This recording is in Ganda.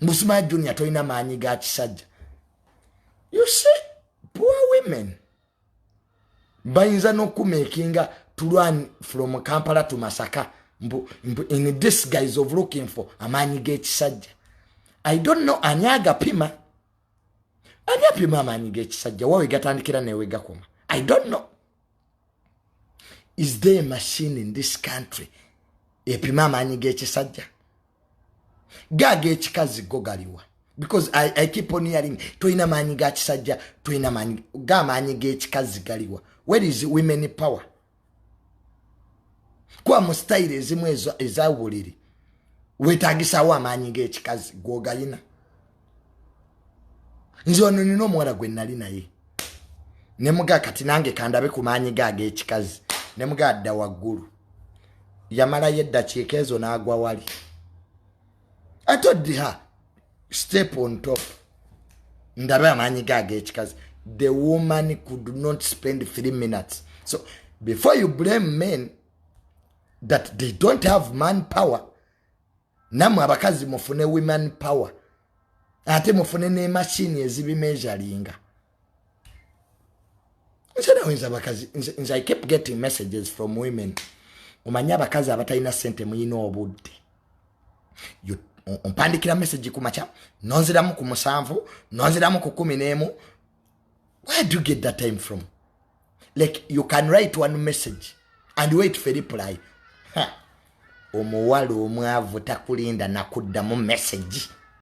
Musuma Junior toina Manyi Gakisajja. You see, poor women. Bayinza no kumakinga to run from Kampala to Masaka in this guise of looking for a Manyi Gakisajja. I don't know anyaga pima. Anya pima Manyi Gakisajja. Wa wegatandikira ne wegakoma. I don't know. Is there a machine in this country? Epima Manyi Gakisajja. Gage chikazi gogaliwa. Because I keep on hearing toina Manyi Gakisajja, toina Manyi ga Manyi Gachikazi galiwa. Where is women power? Kwa mustaire ezimu ezawuliri. Wetagisa wa Manyi Gachikazi gogalina. Nzi ono nino mwala gwe nali naye. Nemuga kati nange kandabe ku Manyi Gachikazi. Nemuga adda waggulu. Yamala yedda chikezo na agwa wali. I told her, step on top. Ndabe Manyi Gachikazi. The woman could not spend 3 minutes. So, before you blame men that they don't have manpower, namu abakazi mufune women power. Ate mufune ne machine ezibi measuringa. I keep getting messages from women. Umanya abakazi abatalina sente muyino obudde. You umpandikira message kumacha, nonziramu ku 7, nonziramu ku 11. Where do you get that time from? Like, you can write one message and wait for reply. Omuwala omwavu takulinda nakuddamu message.